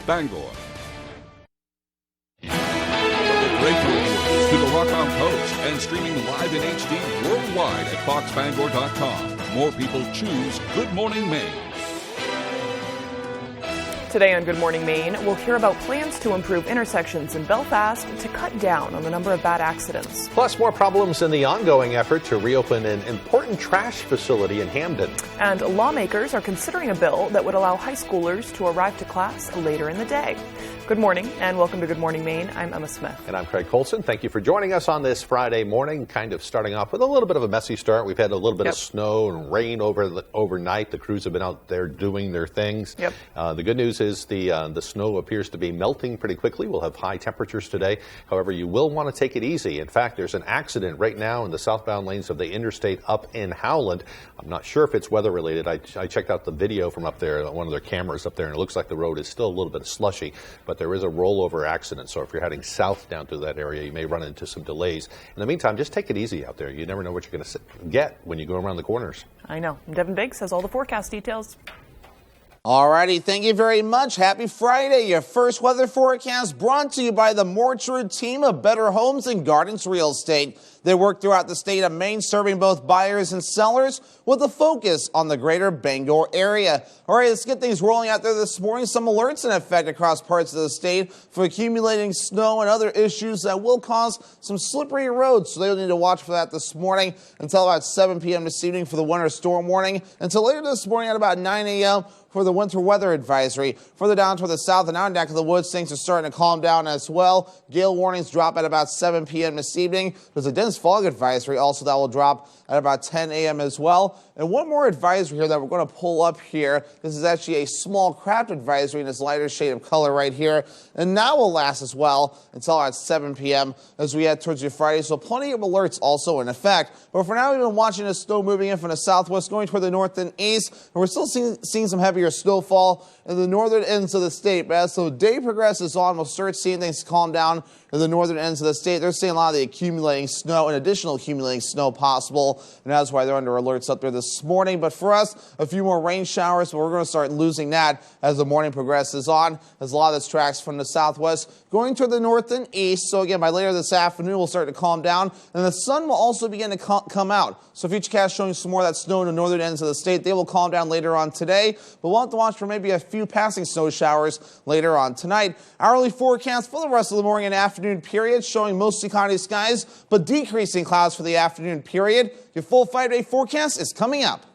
Bangor. Breakthrough Awards to the Rock on Post and streaming live in HD worldwide at foxbangor.com. More people choose Good Morning Maine. Today on Good Morning Maine, we'll hear about plans to improve intersections in Belfast to cut down on the number of bad accidents. Plus, more problems in the ongoing effort to reopen an important trash facility in Hamden. And lawmakers are considering a bill that would allow high schoolers to arrive to class later in the day. Good morning and welcome to Good Morning Maine. I'm Emma Smith. And I'm Craig Colson. Thank you for joining us on this Friday morning, kind of starting off with a little bit of a messy start. We've had a little bit of snow and rain overnight. The crews have been out there doing their things. The good news is the snow appears to be melting pretty quickly. We'll have high temperatures today. However, you will want to take it easy. In fact, there's an accident right now in the southbound lanes of the interstate up in Howland. I'm not sure if it's weather related. I checked out the video from up there, one of their cameras up there, and it looks like the road is still a little bit slushy, but there is a rollover accident. So if you're heading south down through that area, you may run into some delays. In the meantime, just take it easy out there. You never know what you're going to get when you go around the corners. I know. Devin Biggs has all the forecast details. Alrighty, thank you very much. Happy Friday. Your first weather forecast brought to you by the Mortuard team of Better Homes and Gardens Real Estate. They work throughout the state of Maine, serving both buyers and sellers with a focus on the greater Bangor area. All right, let's get things rolling out there this morning. Some alerts in effect across parts of the state for accumulating snow and other issues that will cause some slippery roads. So they'll need to watch for that this morning until about 7 p.m. this evening for the winter storm warning. Until later this morning at about 9 a.m. for the winter weather advisory. Further down toward the south and out neck of the woods, things are starting to calm down as well. Gale warnings drop at about 7 p.m. this evening. There's a dense fog advisory also that will drop at about 10 a.m. as well. And one more advisory here that we're going to pull up here. This is actually a small craft advisory in this lighter shade of color right here. And that will last as well until at 7 p.m. as we head towards your Friday. So plenty of alerts also in effect. But for now, we've been watching the snow moving in from the southwest, going toward the north and east. And we're still seeing some heavier snowfall in the northern ends of the state. But as the day progresses on, we'll start seeing things calm down in the northern ends of the state. They're seeing a lot of the accumulating snow and additional accumulating snow possible. And that's why they're under alerts up there this morning. But for us, a few more rain showers, but we're going to start losing that as the morning progresses on, as a lot of this tracks from the southwest going to the north and east. So again, by later this afternoon, we'll start to calm down, and the sun will also begin to come out. So Futurecast showing some more of that snow in the northern ends of the state. They will calm down later on today, but we'll have to watch for maybe a few passing snow showers later on tonight. Hourly forecast for the rest of the morning and afternoon period showing mostly cloudy skies, but decreasing clouds for the afternoon period. Your full 5-day forecast is coming up.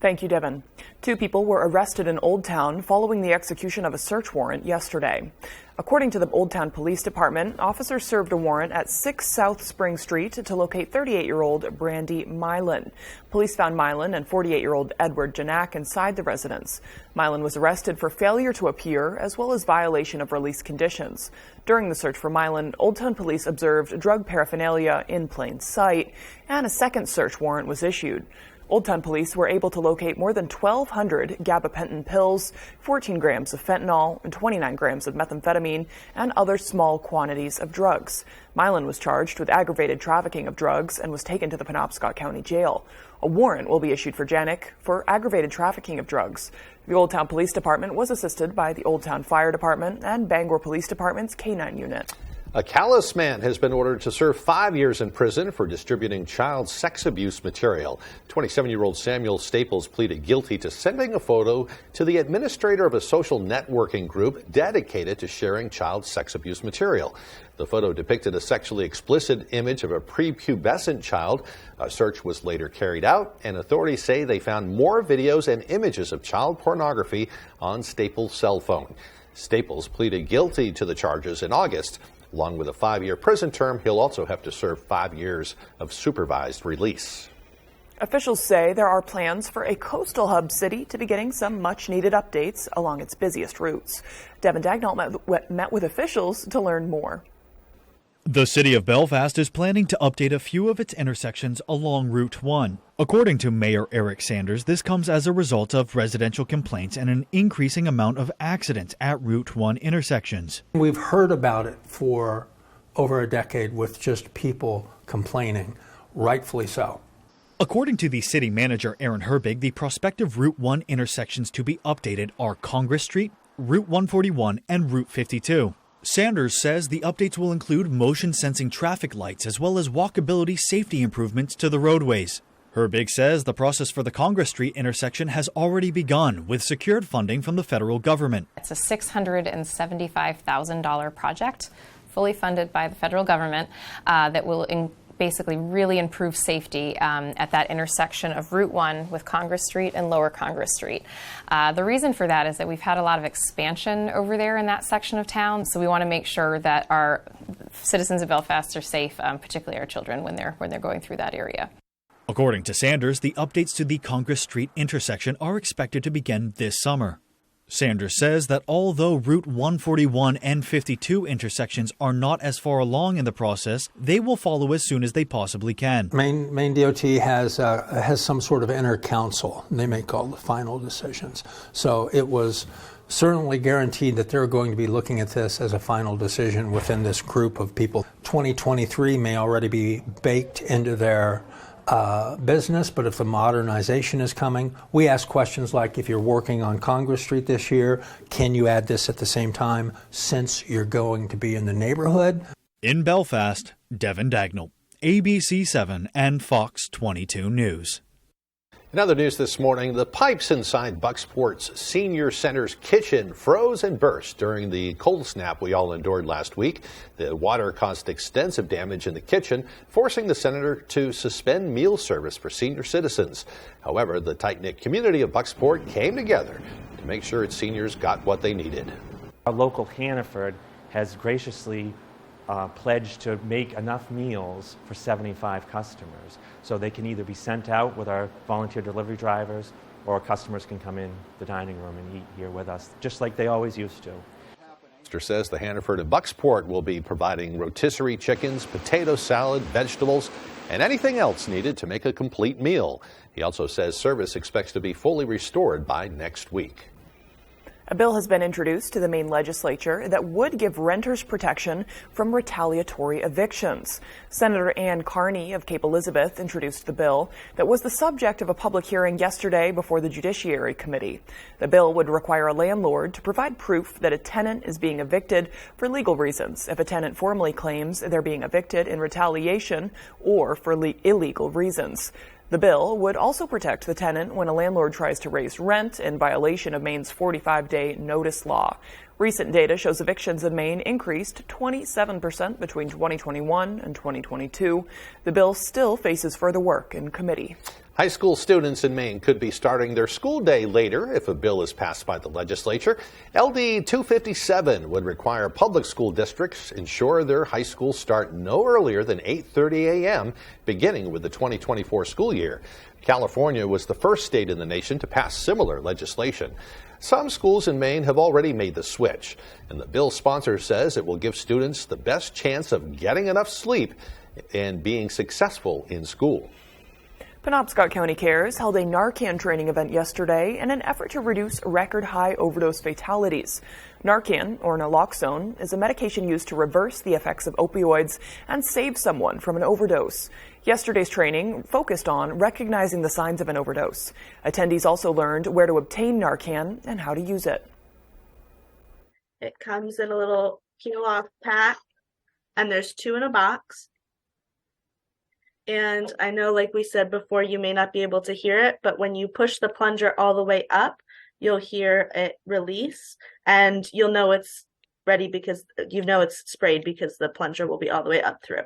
Thank you, Devin. 2 people were arrested in Old Town following the execution of a search warrant yesterday. According to the Old Town Police Department, officers served a warrant at 6 South Spring Street to locate 38-year-old Brandy Milan. Police found Milan and 48-year-old Edward Janak inside the residence. Milan was arrested for failure to appear as well as violation of release conditions. During the search for Milan, Old Town Police observed drug paraphernalia in plain sight, and a second search warrant was issued. Old Town Police were able to locate more than 1,200 gabapentin pills, 14 grams of fentanyl, and 29 grams of methamphetamine, and other small quantities of drugs. Milan was charged with aggravated trafficking of drugs and was taken to the Penobscot County Jail. A warrant will be issued for Janik for aggravated trafficking of drugs. The Old Town Police Department was assisted by the Old Town Fire Department and Bangor Police Department's K-9 unit. A Calais man has been ordered to serve 5 years in prison for distributing child sex abuse material. 27-year-old Samuel Staples pleaded guilty to sending a photo to the administrator of a social networking group dedicated to sharing child sex abuse material. The photo depicted a sexually explicit image of a prepubescent child. A search was later carried out, and authorities say they found more videos and images of child pornography on Staples' cell phone. Staples pleaded guilty to the charges in August. Along with a 5-year prison term, he'll also have to serve 5 years of supervised release. Officials say there are plans for a coastal hub city to be getting some much-needed updates along its busiest routes. Devin Dagnall met with officials to learn more. The city of Belfast is planning to update a few of its intersections along Route 1. According to Mayor Eric Sanders, this comes as a result of residential complaints and an increasing amount of accidents at Route 1 intersections. We've heard about it for over a decade with just people complaining, rightfully so. According to the city manager, Aaron Herbig, the prospective Route 1 intersections to be updated are Congress Street, Route 141, and Route 52. Sanders says the updates will include motion-sensing traffic lights as well as walkability safety improvements to the roadways. Herbig says the process for the Congress Street intersection has already begun with secured funding from the federal government. It's a $675,000 project, fully funded by the federal government, that will basically really improve safety at that intersection of Route 1 with Congress Street and Lower Congress Street. The reason for that is that we've had a lot of expansion over there in that section of town, so we want to make sure that our citizens of Belfast are safe, particularly our children, when they're going through that area. According to Sanders, the updates to the Congress Street intersection are expected to begin this summer. Sanders says that although Route 141 and 52 intersections are not as far along in the process, they will follow as soon as they possibly can. Maine DOT has some sort of inner council. They make all the final decisions. So it was certainly guaranteed that they're going to be looking at this as a final decision within this group of people. 2023 may already be baked into their business, but if the modernization is coming, we ask questions like, if you're working on Congress Street this year, can you add this at the same time since you're going to be in the neighborhood? In Belfast, Devin Dagnall, ABC 7 and Fox 22 News. In other news this morning, the pipes inside Bucksport's Senior Center's kitchen froze and burst during the cold snap we all endured last week. The water caused extensive damage in the kitchen, forcing the center to suspend meal service for senior citizens. However, the tight-knit community of Bucksport came together to make sure its seniors got what they needed. Our local Hannaford has graciously pledged to make enough meals for 75 customers. So they can either be sent out with our volunteer delivery drivers, or customers can come in the dining room and eat here with us, just like they always used to. Mr. says the Hannaford and Bucksport will be providing rotisserie chickens, potato salad, vegetables, and anything else needed to make a complete meal. He also says service expects to be fully restored by next week. A bill has been introduced to the Maine legislature that would give renters protection from retaliatory evictions. Senator Ann Carney of Cape Elizabeth introduced the bill that was the subject of a public hearing yesterday before the Judiciary Committee. The bill would require a landlord to provide proof that a tenant is being evicted for legal reasons if a tenant formally claims they're being evicted in retaliation or for illegal reasons. The bill would also protect the tenant when a landlord tries to raise rent in violation of Maine's 45-day notice law. Recent data shows evictions in Maine increased 27% between 2021 and 2022. The bill still faces further work in committee. High school students in Maine could be starting their school day later if a bill is passed by the legislature. LD 257 would require public school districts ensure their high schools start no earlier than 8:30 a.m., beginning with the 2024 school year. California was the first state in the nation to pass similar legislation. Some schools in Maine have already made the switch, and the bill's sponsor says it will give students the best chance of getting enough sleep and being successful in school. Penobscot County Cares held a Narcan training event yesterday in an effort to reduce record-high overdose fatalities. Narcan, or naloxone, is a medication used to reverse the effects of opioids and save someone from an overdose. Yesterday's training focused on recognizing the signs of an overdose. Attendees also learned where to obtain Narcan and how to use it. It comes in a little peel-off pack, and there's 2 in a box. And I know, like we said before, you may not be able to hear it, but when you push the plunger all the way up, you'll hear it release, and you'll know it's ready because you know it's sprayed because the plunger will be all the way up through.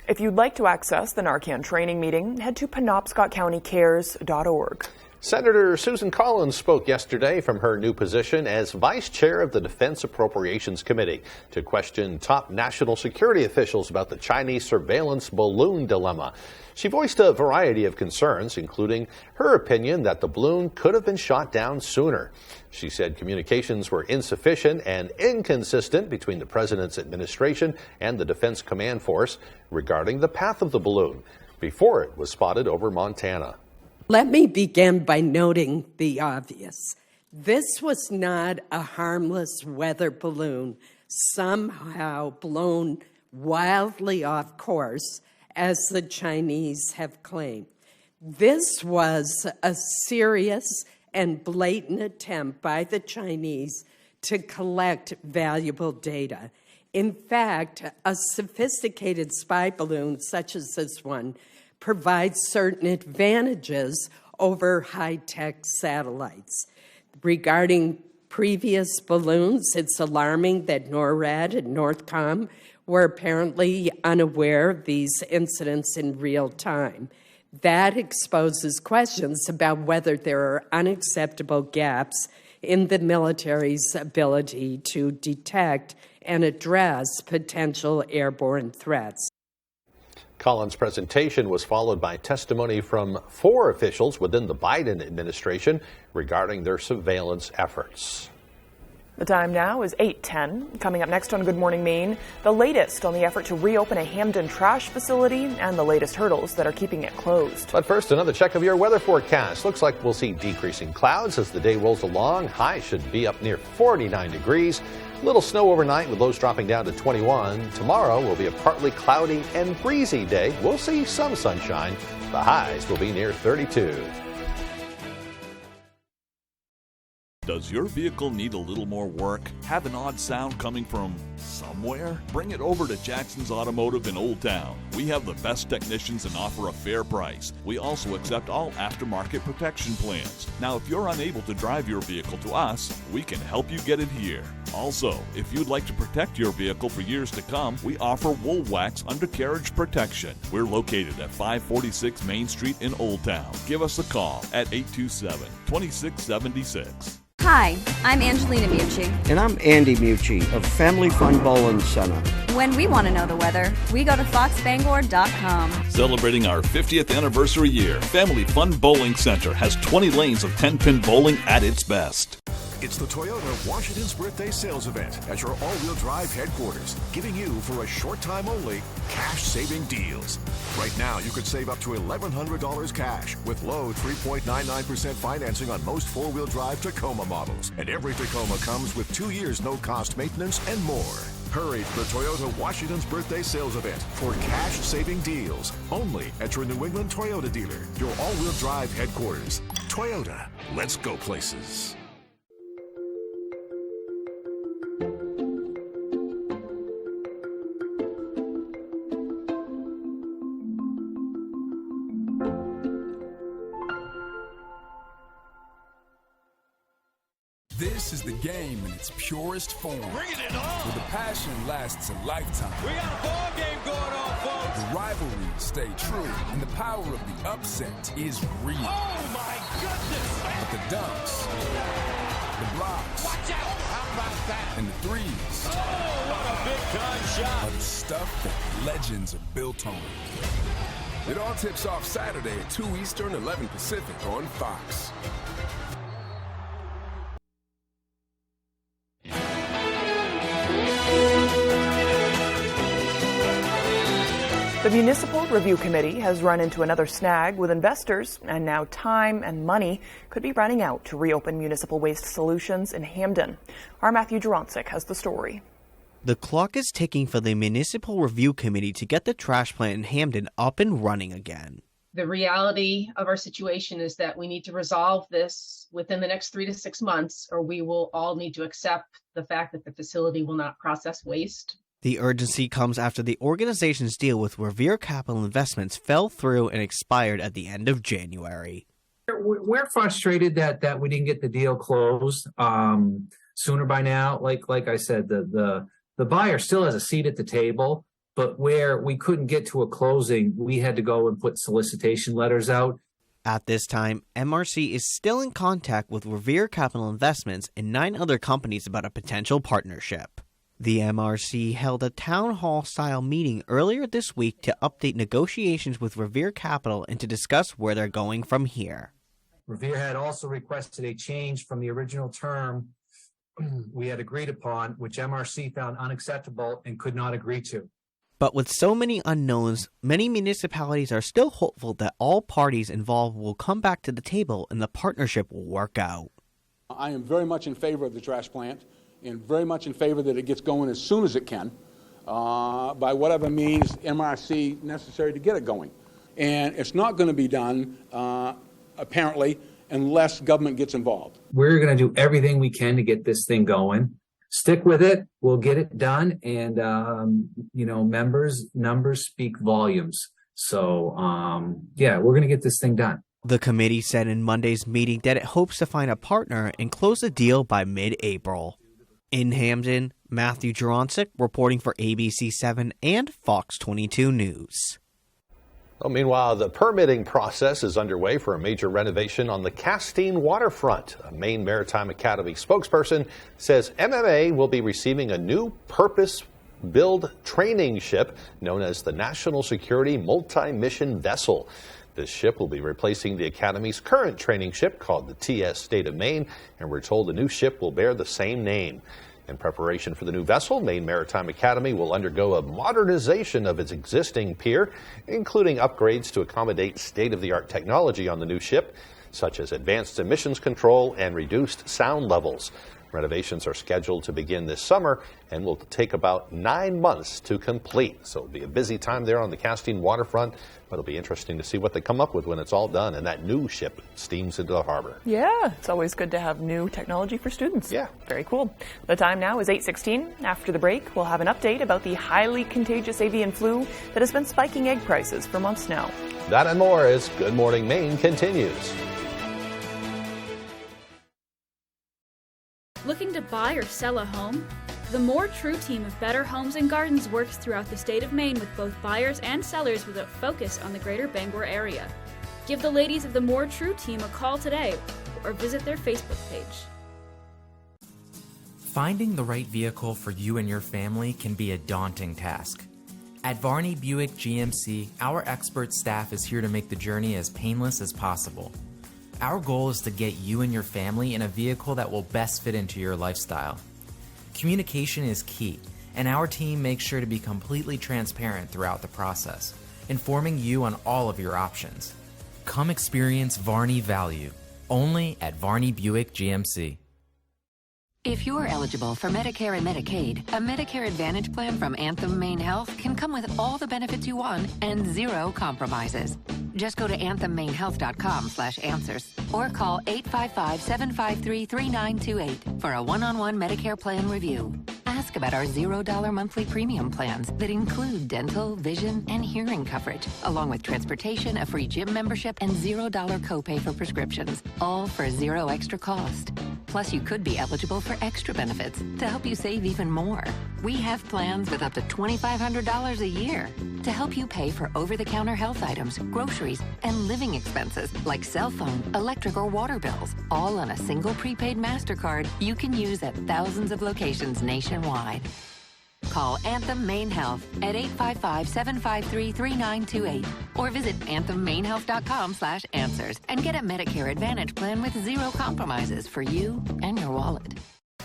If you'd like to access the Narcan training meeting, head to penobscotcountycares.org. Senator Susan Collins spoke yesterday from her new position as vice chair of the Defense Appropriations Committee to question top national security officials about the Chinese surveillance balloon dilemma. She voiced a variety of concerns, including her opinion that the balloon could have been shot down sooner. She said communications were insufficient and inconsistent between the president's administration and the Defense Command Force regarding the path of the balloon before it was spotted over Montana. Let me begin by noting the obvious. This was not a harmless weather balloon somehow blown wildly off course, as the Chinese have claimed. This was a serious and blatant attempt by the Chinese to collect valuable data. In fact, a sophisticated spy balloon such as this one provides certain advantages over high-tech satellites. Regarding previous balloons, it's alarming that NORAD and NORTHCOM were apparently unaware of these incidents in real time. That exposes questions about whether there are unacceptable gaps in the military's ability to detect and address potential airborne threats. Collins' presentation was followed by testimony from 4 officials within the Biden administration regarding their surveillance efforts. The time now is 8:10. Coming up next on Good Morning Maine, the latest on the effort to reopen a Hampden trash facility and the latest hurdles that are keeping it closed. But first, another check of your weather forecast. Looks like we'll see decreasing clouds as the day rolls along. Highs should be up near 49 degrees. A little snow overnight with lows dropping down to 21. Tomorrow will be a partly cloudy and breezy day. We'll see some sunshine. The highs will be near 32. Does your vehicle need a little more work? Have an odd sound coming from somewhere? Bring it over to Jackson's Automotive in Old Town. We have the best technicians and offer a fair price. We also accept all aftermarket protection plans. Now, if you're unable to drive your vehicle to us, we can help you get it here. Also, if you'd like to protect your vehicle for years to come, we offer Wool Wax undercarriage protection. We're located at 546 Main Street in Old Town. Give us a call at 827-2676. Hi, I'm Angelina Mucci. And I'm Andy Mucci of Family Fun Bowling Center. When we want to know the weather, we go to foxbangor.com. Celebrating our 50th anniversary year, Family Fun Bowling Center has 20 lanes of 10-pin bowling at its best. It's the Toyota Washington's Birthday Sales Event at your all-wheel drive headquarters, giving you, for a short time only, cash-saving deals. Right now, you could save up to $1,100 cash with low 3.99% financing on most four-wheel drive Tacoma models. And every Tacoma comes with 2 years no-cost maintenance and more. Hurry to the Toyota Washington's Birthday Sales Event for cash-saving deals, only at your New England Toyota dealer, your all-wheel drive headquarters. Toyota, let's go places. This is the game in its purest form. Bring it on! Where the passion lasts a lifetime. We got a ball game going on, folks! The rivalries stay true, and the power of the upset is real. Oh, my goodness! But the dunks, the blocks, watch out! How about that? And the threes. Oh, what a big-time shot! Are the stuff that legends are built on. It all tips off Saturday at 2 Eastern, 11 Pacific on Fox. The Municipal Review Committee has run into another snag with investors, and now time and money could be running out to reopen Municipal Waste Solutions in Hampden. Our Matthew Juronsik has the story. The clock is ticking for the Municipal Review Committee to get the trash plant in Hampden up and running again. The reality of our situation is that we need to resolve this within the next 3 to 6 months, or we will all need to accept the fact that the facility will not process waste. The urgency comes after the organization's deal with Revere Capital Investments fell through and expired at the end of January. We're frustrated that we didn't get the deal closed sooner by now. Like I said, the buyer still has a seat at the table, but where we couldn't get to a closing, we had to go and put solicitation letters out. At this time, MRC is still in contact with Revere Capital Investments and 9 other companies about a potential partnership. The MRC held a town hall-style meeting earlier this week to update negotiations with Revere Capital and to discuss where they're going from here. Revere had also requested a change from the original term we had agreed upon, which MRC found unacceptable and could not agree to. But with so many unknowns, many municipalities are still hopeful that all parties involved will come back to the table and the partnership will work out. I am very much in favor of the trash plant, and very much in favor that it gets going as soon as it can, by whatever means MRC necessary to get it going. And it's not going to be done, apparently, unless government gets involved. We're going to do everything we can to get this thing going. Stick with it. We'll get it done. And, numbers speak volumes. So, we're going to get this thing done. The committee said in Monday's meeting that it hopes to find a partner and close the deal by mid-April. In Hamden, Matthew Juronsik reporting for ABC7 and Fox 22 News. Well, meanwhile, the permitting process is underway for a major renovation on the Castine waterfront. A Maine Maritime Academy spokesperson says MMA will be receiving a new purpose-built training ship known as the National Security Multi-Mission Vessel. This ship will be replacing the Academy's current training ship called the TS State of Maine, and we're told the new ship will bear the same name. In preparation for the new vessel, Maine Maritime Academy will undergo a modernization of its existing pier, including upgrades to accommodate state-of-the-art technology on the new ship, such as advanced emissions control and reduced sound levels. Renovations are scheduled to begin this summer and will take about 9 months to complete. So it'll be a busy time there on the Castine waterfront, but it'll be interesting to see what they come up with when it's all done and that new ship steams into the harbor. Yeah, it's always good to have new technology for students. Yeah. Very cool. The time now is 8:16. After the break, we'll have an update about the highly contagious avian flu that has been spiking egg prices for months now. That and more as Good Morning Maine continues. Looking to buy or sell a home? The More True team of Better Homes and Gardens works throughout the state of Maine with both buyers and sellers with a focus on the greater Bangor area. Give the ladies of the More True team a call today or visit their Facebook page. Finding the right vehicle for you and your family can be a daunting task. At Varney Buick GMC, our expert staff is here to make the journey as painless as possible. Our goal is to get you and your family in a vehicle that will best fit into your lifestyle. Communication is key, and our team makes sure to be completely transparent throughout the process, informing you on all of your options. Come experience Varney value, only at Varney Buick GMC. If you're eligible for Medicare and Medicaid, a Medicare Advantage plan from Anthem Maine Health can come with all the benefits you want and zero compromises. Just go to anthemmainehealth.com/answers or call 855-753-3928 for a one-on-one Medicare plan review. Ask about our $0 monthly premium plans that include dental, vision, and hearing coverage, along with transportation, a free gym membership, and $0 copay for prescriptions, all for zero extra cost. Plus, you could be eligible for extra benefits to help you save even more. We have plans with up to $2,500 a year to help you pay for over-the-counter health items, groceries, and living expenses like cell phone, electric, or water bills, all on a single prepaid MasterCard you can use at thousands of locations nationwide. Call Anthem Maine Health at 855-753-3928 or visit anthemmainehealth.com/answers and get a Medicare Advantage plan with zero compromises for you and your wallet.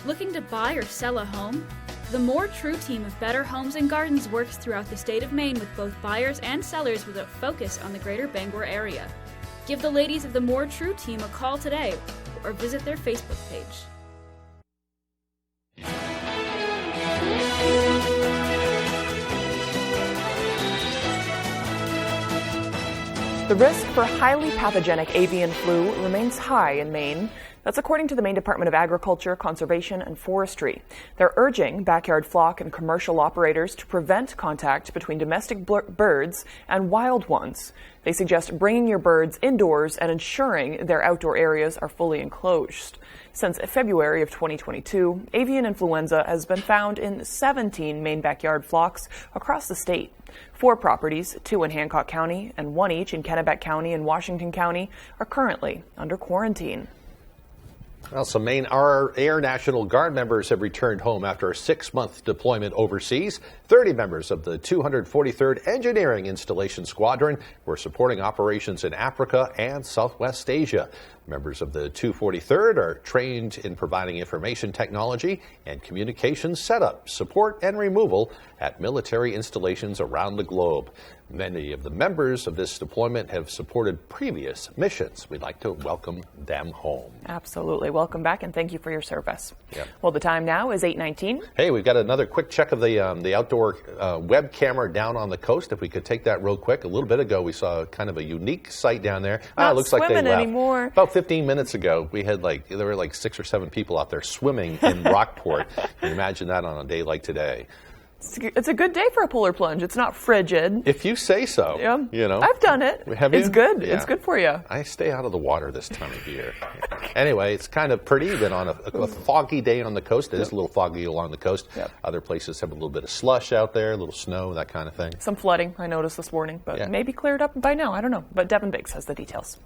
Looking to buy or sell a home? The More True team of Better Homes and Gardens works throughout the state of Maine with both buyers and sellers with a focus on the greater Bangor area. Give the ladies of the More True team a call today or visit their Facebook page. The risk for highly pathogenic avian flu remains high in Maine. That's according to the Maine Department of Agriculture, Conservation, and Forestry. They're urging backyard flock and commercial operators to prevent contact between domestic birds and wild ones. They suggest bringing your birds indoors and ensuring their outdoor areas are fully enclosed. Since February of 2022, avian influenza has been found in 17 Maine backyard flocks across the state. 4 properties, 2 in Hancock County and 1 each in Kennebec County and Washington County, are currently under quarantine. Well, some Maine Air National Guard members have returned home after a 6-month deployment overseas. 30 members of the 243rd Engineering Installation Squadron were supporting operations in Africa and Southwest Asia. Members of the 243rd are trained in providing information technology and communications setup, support, and removal at military installations around the globe. Many of the members of this deployment have supported previous missions. We'd like to welcome them home. Absolutely. Welcome back, and thank you for your service. Yep. Well, the time now is 8:19. Hey, we've got another quick check of the outdoor web camera down on the coast. If we could take that real quick. A little bit ago, we saw kind of a unique sight down there. Not looks like they left. Anymore. About 15 minutes ago, there were 6 or 7 people out there swimming in Rockport. Can you imagine that on a day like today? It's a good day for a polar plunge. It's not frigid. If you say so. Yeah. I've done it. Have you? It's good. Yeah. It's good for you. I stay out of the water this time of year. Anyway, it's kind of pretty even on a foggy day on the coast. It is a little foggy along the coast. Other places have a little bit of slush out there, a little snow, that kind of thing. Some flooding I noticed this morning, but maybe cleared up by now. I don't know. But Devin Biggs has the details.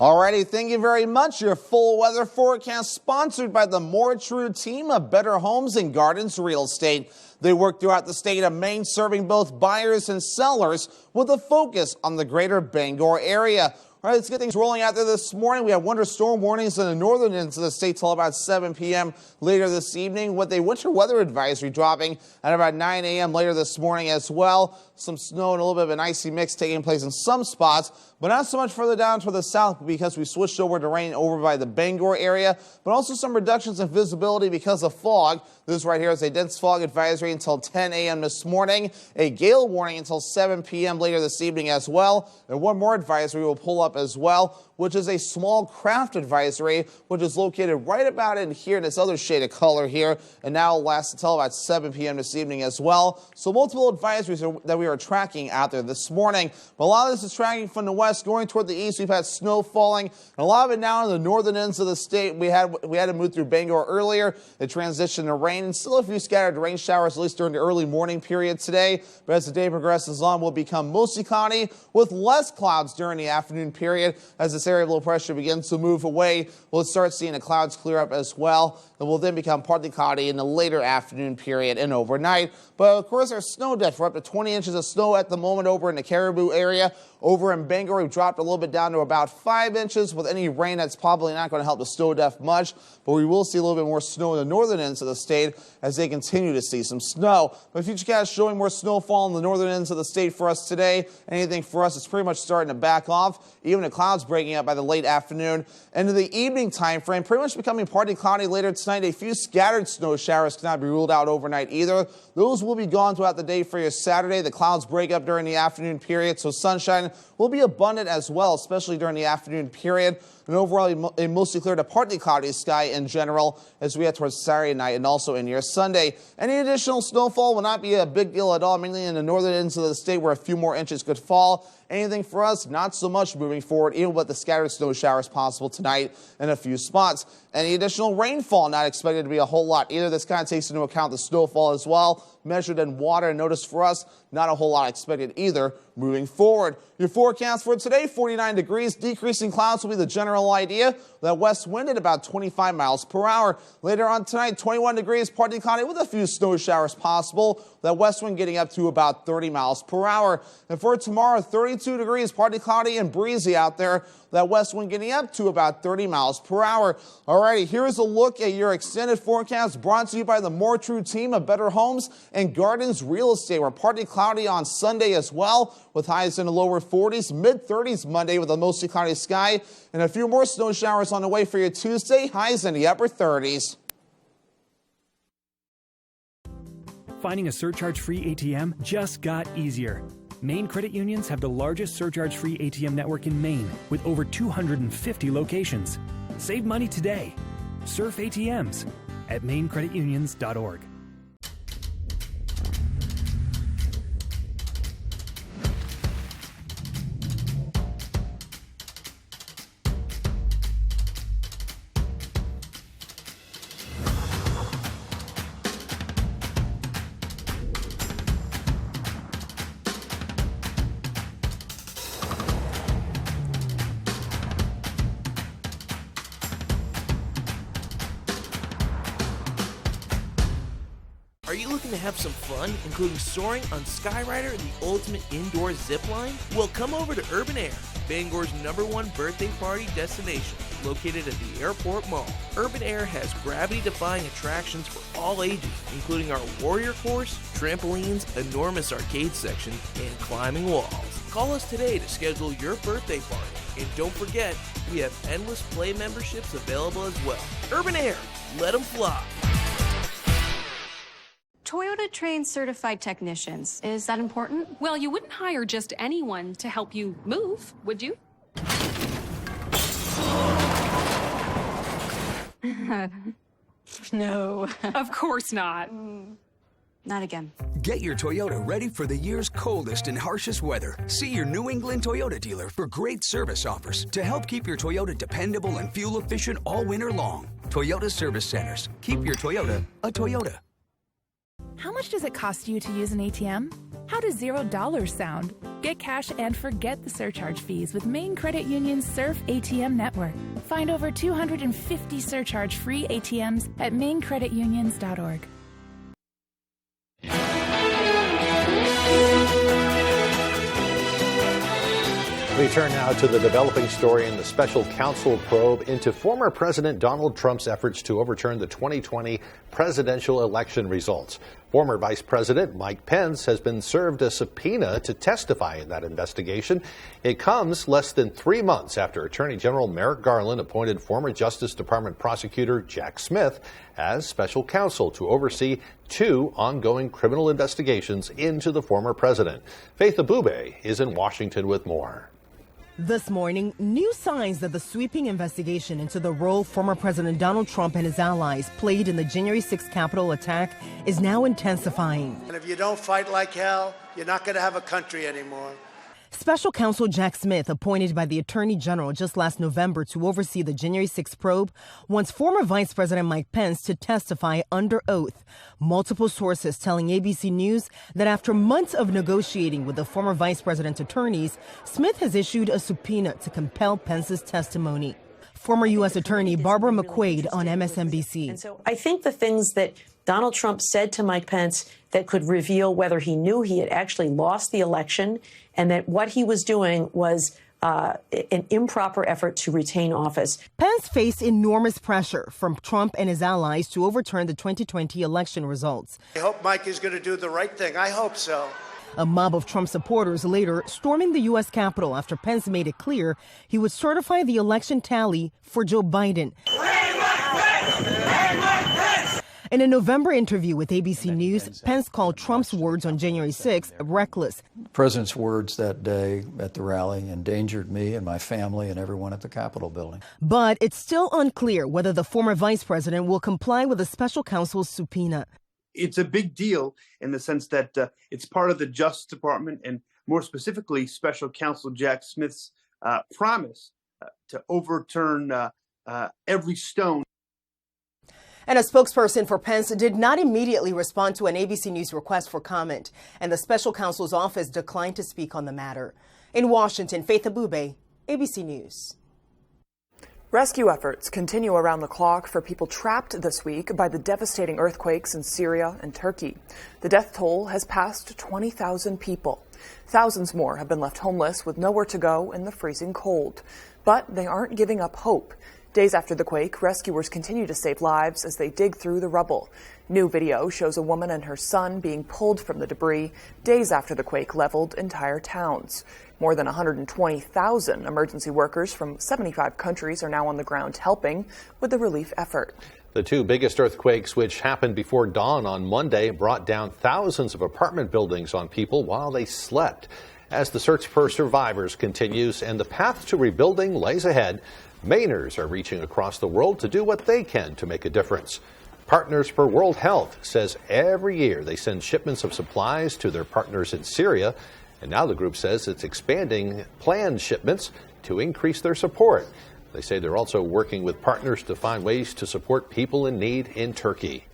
Alrighty, thank you very much. Your full weather forecast sponsored by the More True team of Better Homes and Gardens Real Estate. They work throughout the state of Maine, serving both buyers and sellers with a focus on the greater Bangor area. All right, let's get things rolling out there this morning. We have winter storm warnings in the northern ends of the state till about 7 p.m. later this evening, with a winter weather advisory dropping at about 9 a.m. later this morning as well. Some snow and a little bit of an icy mix taking place in some spots, but not so much further down toward the south because we switched over to rain over by the Bangor area, but also some reductions in visibility because of fog. This right here is a dense fog advisory until 10 a.m. this morning, a gale warning until 7 p.m. later this evening as well, and one more advisory will pull up as well, which is a small craft advisory, which is located right about in here in this other shade of color here, and now will last until about 7 p.m. this evening as well. So multiple advisories that we are tracking out there this morning, but a lot of this is tracking from the west going toward the east. We've had snow falling, and a lot of it now in the northern ends of the state. We had to move through Bangor earlier. It transitioned to rain, and still a few scattered rain showers, at least during the early morning period today. But as the day progresses on, we'll become mostly cloudy with less clouds during the afternoon period. As this area of low pressure begins to move away, we'll start seeing the clouds clear up as well. It will then become partly cloudy in the later afternoon period and overnight. But of course, our snow depth, we're up to 20 inches of snow at the moment over in the Caribou area. Over in Bangor, we've dropped a little bit down to about 5 inches. With any rain, that's probably not going to help the snow depth much, but we will see a little bit more snow in the northern ends of the state as they continue to see some snow. But Futurecast showing more snowfall in the northern ends of the state for us today. Anything for us is pretty much starting to back off. Even the clouds breaking up by the late afternoon. Into the evening time frame, pretty much becoming partly cloudy later tonight. A few scattered snow showers cannot be ruled out overnight either. Those will be gone throughout the day for your Saturday. The clouds break up during the afternoon period, so sunshine will be abundant as well, especially during the afternoon period. And overall, a mostly clear to partly cloudy sky in general as we head towards Saturday night and also in your Sunday. Any additional snowfall will not be a big deal at all, mainly in the northern ends of the state where a few more inches could fall. Anything for us, not so much moving forward, even with the scattered snow showers possible tonight in a few spots. Any additional rainfall, not expected to be a whole lot either. This kind of takes into account the snowfall as well, measured in water. And notice for us, not a whole lot expected either moving forward. Your forecast for today, 49 degrees. Decreasing clouds will be the general idea. That west wind at about 25 miles per hour. Later on tonight, 21 degrees, partly cloudy with a few snow showers possible. That west wind getting up to about 30 miles per hour. And for tomorrow, 32 degrees, partly cloudy and breezy out there. That west wind getting up to about 30 miles per hour. Alrighty, here's a look at your extended forecast brought to you by the More True team of Better Homes and Gardens Real Estate. We're partly cloudy on Sunday as well, with highs in the lower 40s, mid-30s Monday with a mostly cloudy sky, and a few more snow showers on the way for your Tuesday, highs in the upper 30s. Finding a surcharge-free ATM just got easier. Maine Credit Unions have the largest surcharge-free ATM network in Maine, with over 250 locations. Save money today. Surf ATMs at mainecreditunions.org. Are you looking to have some fun, including soaring on Skyrider, the ultimate indoor zip line? Well, come over to Urban Air, Bangor's #1 birthday party destination, located at the Airport Mall. Urban Air has gravity-defying attractions for all ages, including our Warrior Course, trampolines, enormous arcade section, and climbing walls. Call us today to schedule your birthday party. And don't forget, we have endless play memberships available as well. Urban Air, let them fly. Toyota trains certified technicians. Is that important? Well, you wouldn't hire just anyone to help you move, would you? No. Of course not. Not again. Get your Toyota ready for the year's coldest and harshest weather. See your New England Toyota dealer for great service offers to help keep your Toyota dependable and fuel efficient all winter long. Toyota Service Centers. Keep your Toyota a Toyota. How much does it cost you to use an ATM? How does $0 sound? Get cash and forget the surcharge fees with Maine Credit Union's Surf ATM network. Find over 250 surcharge-free ATMs at mainecreditunions.org. We turn now to the developing story in the special counsel probe into former President Donald Trump's efforts to overturn the 2020 presidential election results. Former Vice President Mike Pence has been served a subpoena to testify in that investigation. It comes less than 3 months after Attorney General Merrick Garland appointed former Justice Department prosecutor Jack Smith as special counsel to oversee 2 ongoing criminal investigations into the former president. Faith Abube is in Washington with more. This morning, new signs that the sweeping investigation into the role former President Donald Trump and his allies played in the January 6th Capitol attack is now intensifying. And if you don't fight like hell, you're not going to have a country anymore. Special counsel Jack Smith, appointed by the Attorney General just last November to oversee the January 6th probe, wants former Vice President Mike Pence to testify under oath. Multiple sources telling ABC News that after months of negotiating with the former vice president's attorneys, Smith has issued a subpoena to compel Pence's testimony. Former U.S. Attorney Barbara McQuaid on MSNBC. And so I think the things that Donald Trump said to Mike Pence that could reveal whether he knew he had actually lost the election and that what he was doing was an improper effort to retain office. Pence faced enormous pressure from Trump and his allies to overturn the 2020 election results. I hope Mike is going to do the right thing. I hope so. A mob of Trump supporters later storming the U.S. Capitol after Pence made it clear he would certify the election tally for Joe Biden. In a November interview with ABC News, Pence called Trump's words on January 6th reckless. The president's words that day at the rally endangered me and my family and everyone at the Capitol building. But it's still unclear whether the former vice president will comply with the special counsel's subpoena. It's a big deal in the sense that it's part of the Justice Department and more specifically special counsel Jack Smith's promise to overturn every stone. And a spokesperson for Pence did not immediately respond to an ABC News request for comment, and the special counsel's office declined to speak on the matter. In Washington, Faith Abube, ABC News. Rescue efforts continue around the clock for people trapped this week by the devastating earthquakes in Syria and Turkey. The death toll has passed 20,000 people. Thousands more have been left homeless with nowhere to go in the freezing cold. But they aren't giving up hope. Days after the quake, rescuers continue to save lives as they dig through the rubble. New video shows a woman and her son being pulled from the debris days after the quake leveled entire towns. More than 120,000 emergency workers from 75 countries are now on the ground helping with the relief effort. The 2 biggest earthquakes, which happened before dawn on Monday, brought down thousands of apartment buildings on people while they slept. As the search for survivors continues and the path to rebuilding lays ahead, Mainers are reaching across the world to do what they can to make a difference. Partners for World Health says every year they send shipments of supplies to their partners in Syria, and now the group says it's expanding planned shipments to increase their support. They say they're also working with partners to find ways to support people in need in Turkey.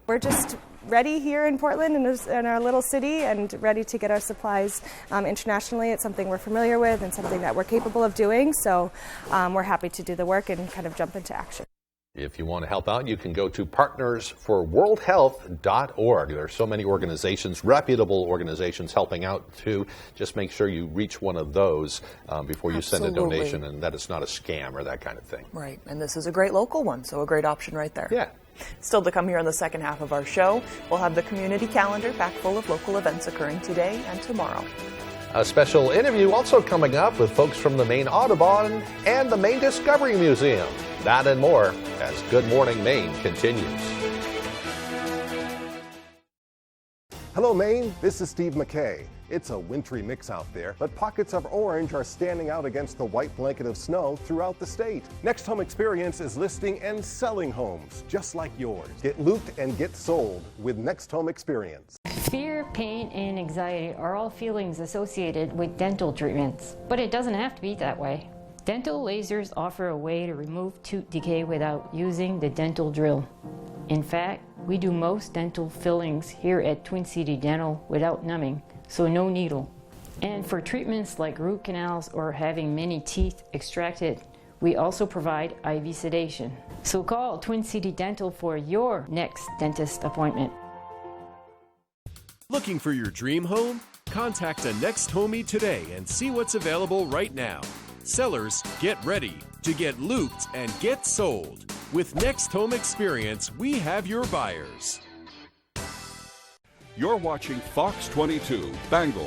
We're just ready here in Portland in our little city and ready to get our supplies internationally. It's something we're familiar with and something that we're capable of doing. So we're happy to do the work and kind of jump into action. If you want to help out, you can go to partnersforworldhealth.org. There are so many organizations, reputable organizations helping out too. Just make sure you reach one of those before you send a donation and that it's not a scam or that kind of thing. Right. And this is a great local one, so a great option right there. Yeah. Still to come here in the second half of our show, we'll have the community calendar packed full of local events occurring today and tomorrow. A special interview also coming up with folks from the Maine Audubon and the Maine Discovery Museum. That and more as Good Morning Maine continues. Hello, Maine. This is Steve McKay. It's a wintry mix out there, but pockets of orange are standing out against the white blanket of snow throughout the state. Next Home Experience is listing and selling homes just like yours. Get looped and get sold with Next Home Experience. Fear, pain, and anxiety are all feelings associated with dental treatments, but it doesn't have to be that way. Dental lasers offer a way to remove tooth decay without using the dental drill. In fact, we do most dental fillings here at Twin City Dental without numbing, so no needle. And for treatments like root canals or having many teeth extracted, we also provide IV sedation. So call Twin City Dental for your next dentist appointment. Looking for your dream home? Contact a Next Homie today and see what's available right now. Sellers, get ready to get looped and get sold. With Next Home Experience, we have your buyers. You're watching Fox 22, Bangor.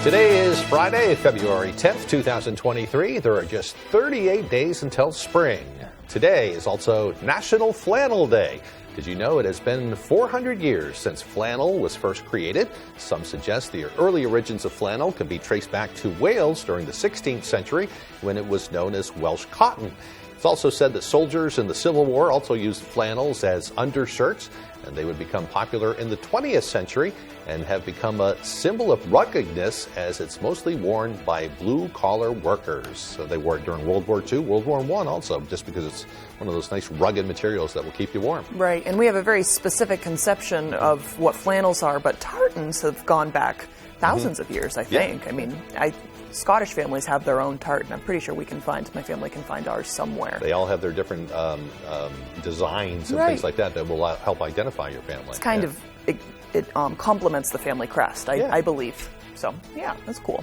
Today is Friday, February 10th, 2023. There are just 38 days until spring. Today is also National Flannel Day. Did you know it has been 400 years since flannel was first created? Some suggest the early origins of flannel could be traced back to Wales during the 16th century when it was known as Welsh cotton. It's also said that soldiers in the Civil War also used flannels as undershirts, and they would become popular in the 20th century and have become a symbol of ruggedness as it's mostly worn by blue-collar workers. So they wore it during World War II, World War I also, just because it's one of those nice rugged materials that will keep you warm. Right, and we have a very specific conception of what flannels are, but tartans have gone back thousands of years, I think. Yeah. I mean, Scottish families have their own tartan. I'm pretty sure my family can find ours somewhere. They all have their different designs and things like that will help identify your family. It's kind of, it complements the family crest, I believe. So, yeah, that's cool.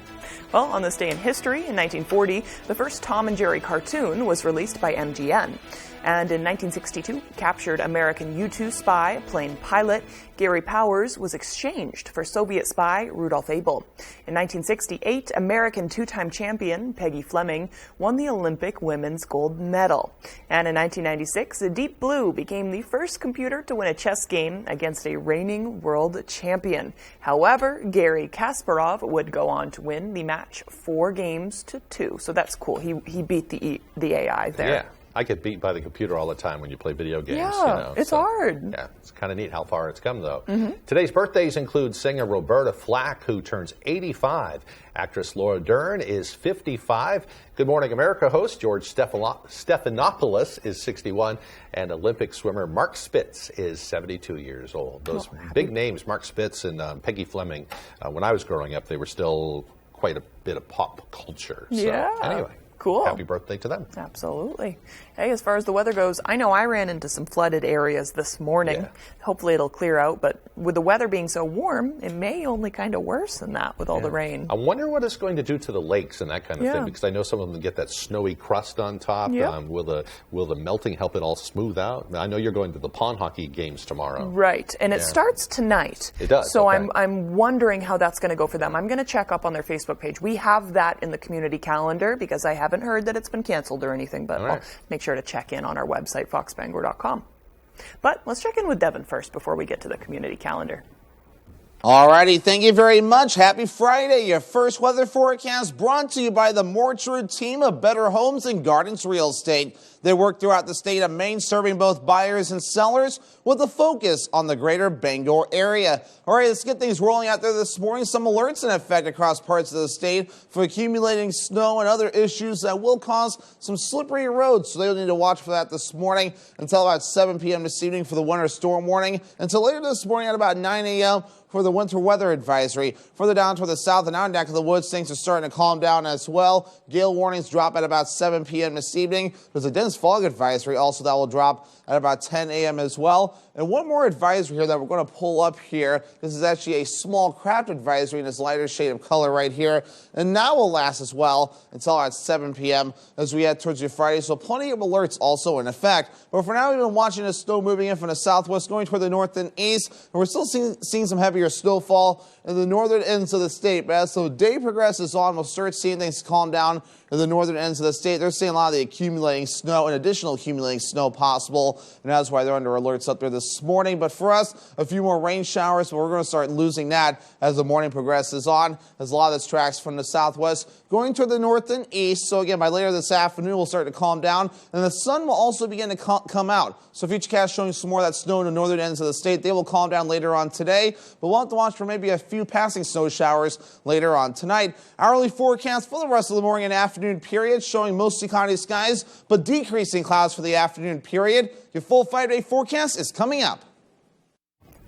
Well, on this day in history, in 1940, the first Tom and Jerry cartoon was released by MGM. And in 1962, captured American U-2 spy plane pilot Gary Powers was exchanged for Soviet spy Rudolf Abel. In 1968, American two-time champion Peggy Fleming won the Olympic women's gold medal. And in 1996, Deep Blue became the first computer to win a chess game against a reigning world champion. However, Garry Kasparov would go on to win the match 4-2. So that's cool. He beat the AI there. Yeah. I get beat by the computer all the time when you play video games. Yeah, it's hard. Yeah, it's kind of neat how far it's come, though. Today's birthdays include singer Roberta Flack, who turns 85. Actress Laura Dern is 55. Good Morning America host George Stephanopoulos is 61. And Olympic swimmer Mark Spitz is 72 years old. Those big names, Mark Spitz and Peggy Fleming, when I was growing up, they were still quite a bit of pop culture. So, anyway. Cool. Happy birthday to them. Absolutely. Hey, as far as the weather goes, I know I ran into some flooded areas this morning. Yeah. Hopefully it'll clear out, but with the weather being so warm, it may only kind of worsen that with all the rain. I wonder what it's going to do to the lakes and that kind of thing, because I know some of them get that snowy crust on top. Yep. Will the melting help it all smooth out? I know you're going to the pond hockey games tomorrow. Right, and it starts tonight. It does. So I'm wondering how that's going to go for them. I'm going to check up on their Facebook page. We have that in the community calendar because I haven't heard that it's been canceled or anything, but I'll make sure to check in on our website, foxbangor.com. But let's check in with Devin first before we get to the community calendar. Alrighty, thank you very much. Happy Friday. Your first weather forecast brought to you by the Mortrude team of Better Homes and Gardens Real Estate. They work throughout the state of Maine, serving both buyers and sellers with a focus on the greater Bangor area. All right, let's get things rolling out there this morning. Some alerts in effect across parts of the state for accumulating snow and other issues that will cause some slippery roads. So they'll need to watch for that this morning until about 7 p.m. this evening for the winter storm warning, until later this morning at about 9 a.m. for the winter weather advisory. Further down toward the south and out neck of the woods, things are starting to calm down as well. Gale warnings drop at about 7 p.m. this evening. There's a dense fog advisory also that will drop at about 10 a.m. as well. And one more advisory here that we're going to pull up here. This is actually a small craft advisory in this lighter shade of color right here. And that will last as well until at 7 p.m. as we head towards your Friday. So plenty of alerts also in effect. But for now, we've been watching the snow moving in from the southwest, going toward the north and east. And we're still seeing some heavy heavier snowfall in the northern ends of the state. But as the day progresses on, we'll start seeing things calm down in the northern ends of the state. They're seeing a lot of the accumulating snow and additional accumulating snow possible, and that's why they're under alerts up there this morning. But for us, a few more rain showers, but we're going to start losing that as the morning progresses on, as a lot of this tracks from the southwest going toward the north and east. So again, by later this afternoon, we'll start to calm down, and the sun will also begin to come out. So Futurecast showing some more of that snow in the northern ends of the state. They will calm down later on today, but we'll have to watch for maybe a few passing snow showers later on tonight. Hourly forecast for the rest of the morning and afternoon period showing mostly cloudy skies, but decreasing clouds for the afternoon period. Your full 5-day forecast is coming up.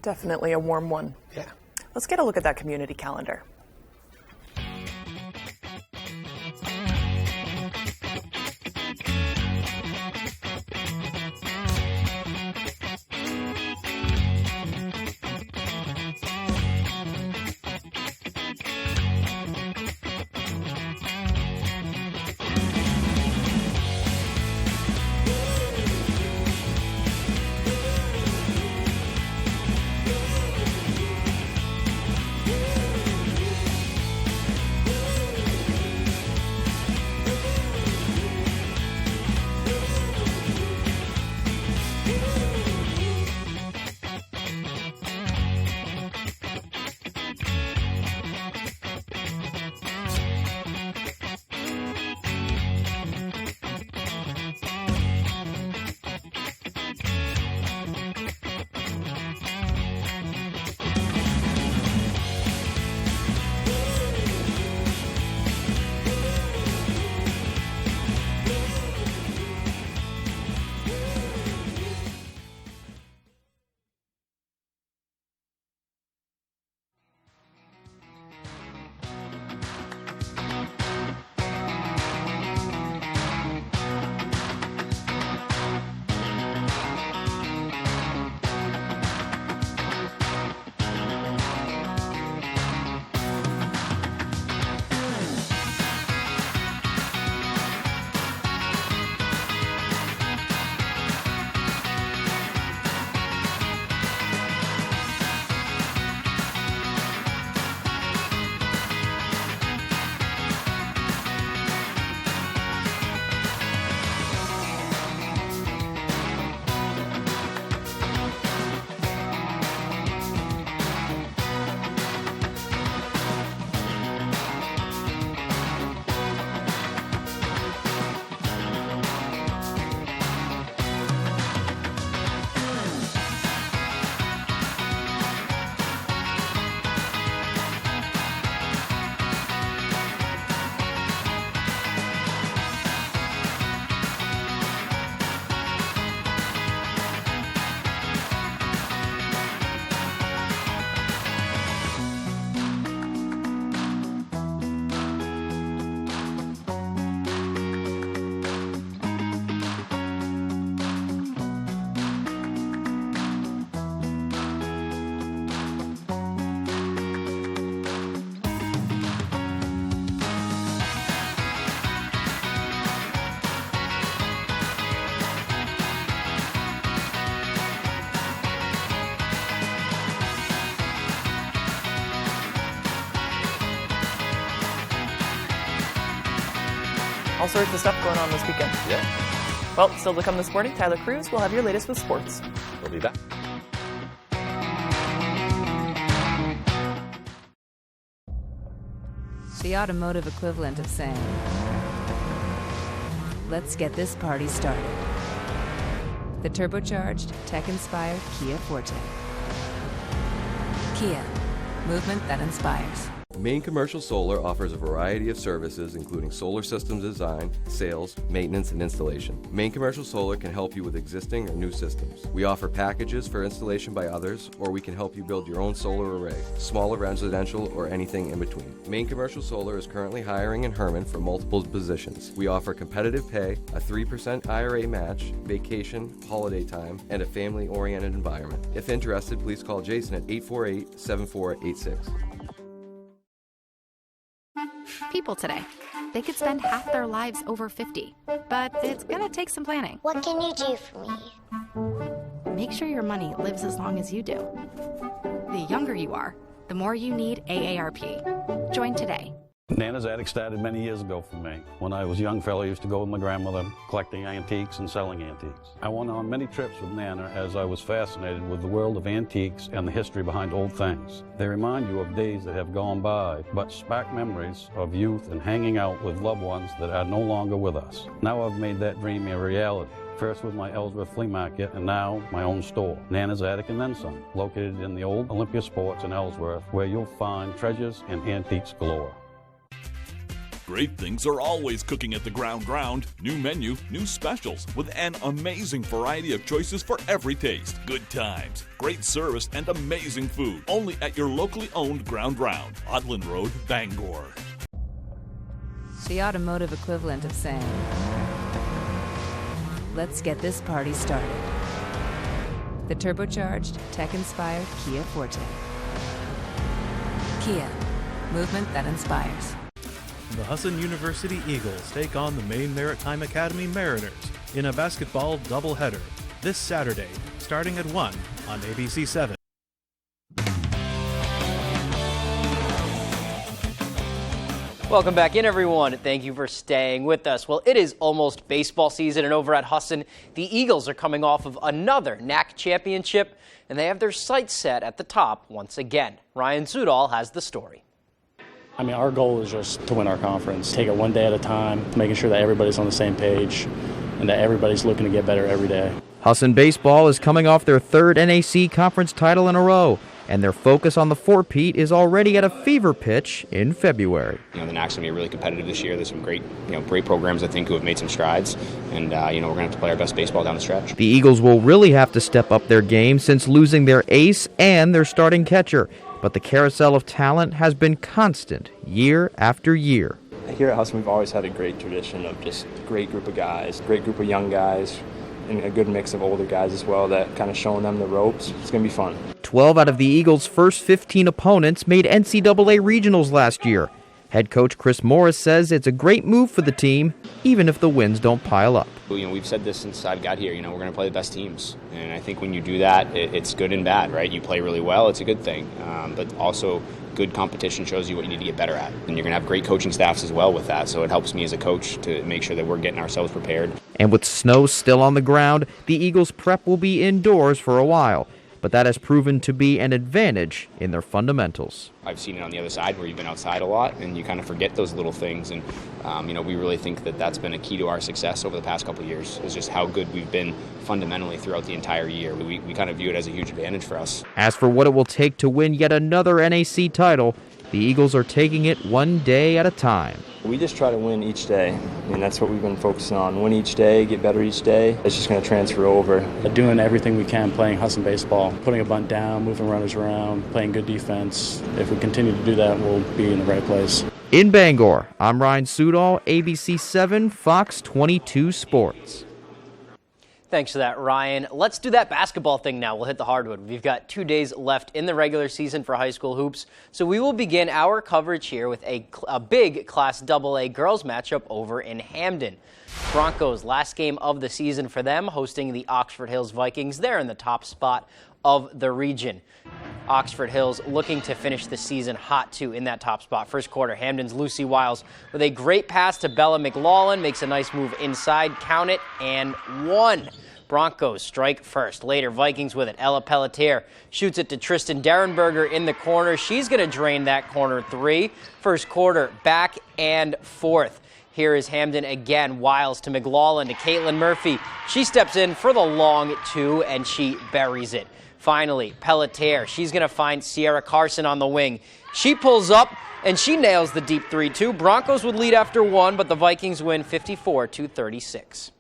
Definitely a warm one. Yeah. Let's get a look at that community calendar. All sorts of stuff going on this weekend. Yeah. Well, still to come this morning, Tyler Cruz will have your latest with sports. We'll be back. The automotive equivalent of saying, let's get this party started. The turbocharged, tech-inspired Kia Forte. Kia, movement that inspires. Maine Commercial Solar offers a variety of services including solar systems design, sales, maintenance, and installation. Maine Commercial Solar can help you with existing or new systems. We offer packages for installation by others, or we can help you build your own solar array, smaller residential or anything in between. Maine Commercial Solar is currently hiring in Herman for multiple positions. We offer competitive pay, a 3% IRA match, vacation, holiday time, and a family-oriented environment. If interested, please call Jason at 848-7486. People today, they could spend half their lives over 50, but it's gonna take some planning. What can you do for me? Make sure your money lives as long as you do. The younger you are, the more you need AARP. Join today. Nana's Attic started many years ago for me. When I was a young fellow, I used to go with my grandmother collecting antiques and selling antiques. I went on many trips with Nana as I was fascinated with the world of antiques and the history behind old things. They remind you of days that have gone by, but spark memories of youth and hanging out with loved ones that are no longer with us. Now I've made that dream a reality. First with my Ellsworth Flea Market, and now my own store, Nana's Attic and Then Some, located in the old Olympia Sports in Ellsworth, where you'll find treasures and antiques galore. Great things are always cooking at the Ground. New menu, new specials, with an amazing variety of choices for every taste. Good times, great service, and amazing food. Only at your locally owned Ground, Odland Road, Bangor. The automotive equivalent of saying, let's get this party started. The turbocharged, tech-inspired Kia Forte. Kia, movement that inspires. The Husson University Eagles take on the Maine Maritime Academy Mariners in a basketball doubleheader this Saturday, starting at 1 on ABC 7. Welcome back in, everyone. Thank you for staying with us. Well, it is almost baseball season, and over at Husson, the Eagles are coming off of another NAC championship, and they have their sights set at the top once again. Ryan Sudol has the story. I mean, our goal is just to win our conference. Take it one day at a time, making sure that everybody's on the same page and that everybody's looking to get better every day. Husson Baseball is coming off their third NAC conference title in a row, and their focus on the four-peat is already at a fever pitch in February. The NAC's going to be really competitive this year. There's some great programs, I think, who have made some strides, and we're going to have to play our best baseball down the stretch. The Eagles will really have to step up their game since losing their ace and their starting catcher. But the carousel of talent has been constant year after year. Here at Husson, we've always had a great tradition of just a great group of guys, great group of young guys, and a good mix of older guys as well that kind of showing them the ropes. It's going to be fun. 12 out of the Eagles' first 15 opponents made NCAA regionals last year. Head coach Chris Morris says it's a great move for the team, even if the wins don't pile up. We've said this since I've got here, we're going to play the best teams. And I think when you do that, it's good and bad, right? You play really well, it's a good thing. But also, good competition shows you what you need to get better at. And you're going to have great coaching staffs as well with that. So it helps me as a coach to make sure that we're getting ourselves prepared. And with snow still on the ground, the Eagles' prep will be indoors for a while. But that has proven to be an advantage in their fundamentals. I've seen it on the other side where you've been outside a lot and you kind of forget those little things. And, we really think that that's been a key to our success over the past couple of years, is just how good we've been fundamentally throughout the entire year. We kind of view it as a huge advantage for us. As for what it will take to win yet another NAC title, the Eagles are taking it one day at a time. We just try to win each day. I mean, that's what we've been focusing on. Win each day, get better each day. It's just going to transfer over. Doing everything we can, playing Husson baseball, putting a bunt down, moving runners around, playing good defense. If we continue to do that, we'll be in the right place. In Bangor, I'm Ryan Sudol, ABC 7, Fox 22 Sports. Thanks for that, Ryan. Let's do that basketball thing now. We'll hit the hardwood. We've got 2 days left in the regular season for high school hoops, so we will begin our coverage here with a big Class AA girls matchup over in Hamden. Broncos, last game of the season for them, hosting the Oxford Hills Vikings. They're in the top spot of the region. Oxford Hills looking to finish the season hot, too, in that top spot. First quarter, Hamden's Lucy Wiles with a great pass to Bella McLaughlin, makes a nice move inside, count it, and one. Broncos strike first. Later, Vikings with it. Ella Pelletier shoots it to Tristan Derenberger in the corner. She's going to drain that corner three. First quarter, back and forth. Here is Hamden again. Wiles to McLaughlin to Caitlin Murphy. She steps in for the long two, and she buries it. Finally, Pelletier. She's going to find Sierra Carson on the wing. She pulls up, and she nails the deep 3-2. Broncos would lead after one, but the Vikings win 54-36.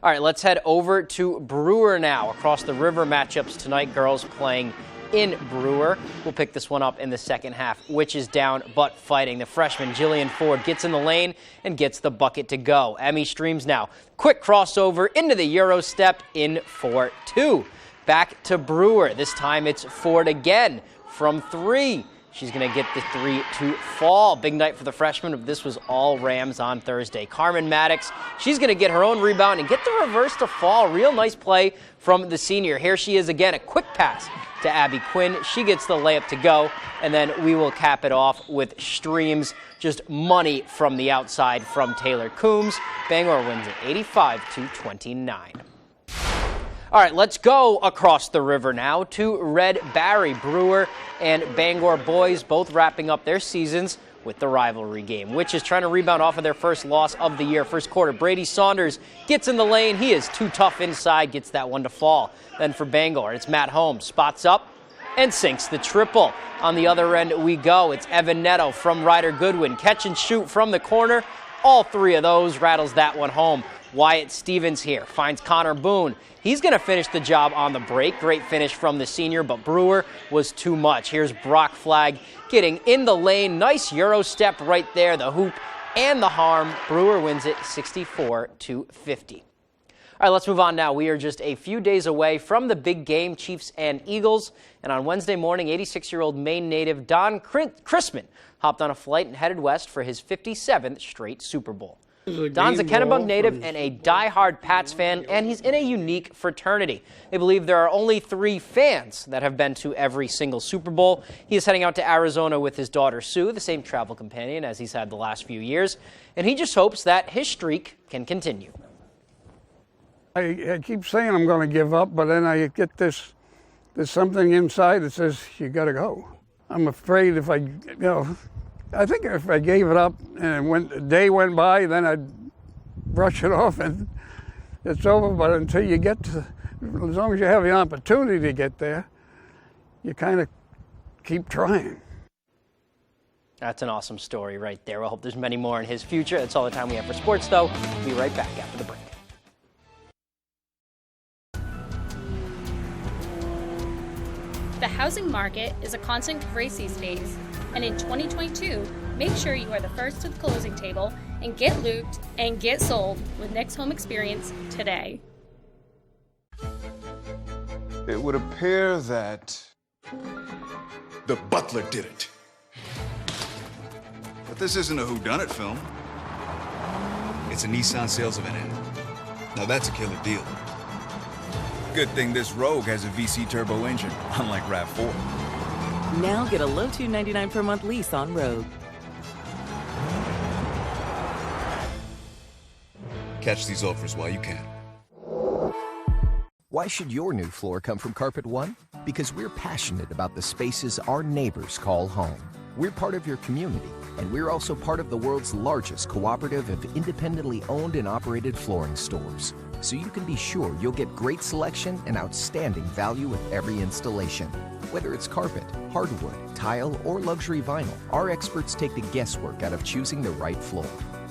All right, let's head over to Brewer now. Across the river matchups tonight, girls playing in Brewer. We'll pick this one up in the second half, which is down but fighting. The freshman Jillian Ford gets in the lane and gets the bucket to go. Emmy Streams now. Quick crossover into the Euro step in for two. Back to Brewer. This time it's Ford again from three. She's going to get the three to fall. Big night for the freshman, but this was all Rams on Thursday. Carmen Maddox, she's going to get her own rebound and get the reverse to fall. Real nice play from the senior. Here she is again, a quick pass to Abby Quinn. She gets the layup to go, and then we will cap it off with streams. Just money from the outside from Taylor Coombs. Bangor wins it 85-29. All right, let's go across the river now to Red Barry. Brewer and Bangor boys both wrapping up their seasons with the rivalry game, which is trying to rebound off of their first loss of the year. First quarter, Brady Saunders gets in the lane. He is too tough inside, gets that one to fall. Then for Bangor, it's Matt Holmes, spots up and sinks the triple. On the other end we go. It's Evan Netto from Ryder Goodwin. Catch and shoot from the corner. All three of those rattles that one home. Wyatt Stevens here finds Connor Boone. He's going to finish the job on the break. Great finish from the senior, but Brewer was too much. Here's Brock Flagg getting in the lane. Nice Euro step right there, the hoop and the harm. Brewer wins it 64-50. All right, let's move on now. We are just a few days away from the big game, Chiefs and Eagles. And on Wednesday morning, 86-year-old Maine native Don Chrisman hopped on a flight and headed west for his 57th straight Super Bowl. Don's a Kennebunk native and a die-hard Pats fan, and he's in a unique fraternity. They believe there are only 3 fans that have been to every single Super Bowl. He is heading out to Arizona with his daughter Sue, the same travel companion as he's had the last few years, and he just hopes that his streak can continue. I keep saying I'm going to give up, but then I get there's something inside that says you got to go. I'm afraid if I think if I gave it up and when a day went by, then I'd brush it off and it's over. But until you get to, as long as you have the opportunity to get there, you kind of keep trying. That's an awesome story right there. I hope there's many more in his future. That's all the time we have for sports, though. We'll be right back after the break. The housing market is a constant crisis phase, and in 2022, make sure you are the first to the closing table and get looped and get sold with Next Home Experience today. It would appear that the butler did it. But this isn't a whodunit film. It's a Nissan sales event. Now that's a killer deal. Good thing this Rogue has a VC turbo engine, unlike RAV4. Now get a low $299 per month lease on Rogue. Catch these offers while you can. Why should your new floor come from Carpet One? Because we're passionate about the spaces our neighbors call home. We're part of your community, and we're also part of the world's largest cooperative of independently owned and operated flooring stores. So you can be sure you'll get great selection and outstanding value with every installation. Whether it's carpet, hardwood, tile, or luxury vinyl, our experts take the guesswork out of choosing the right floor.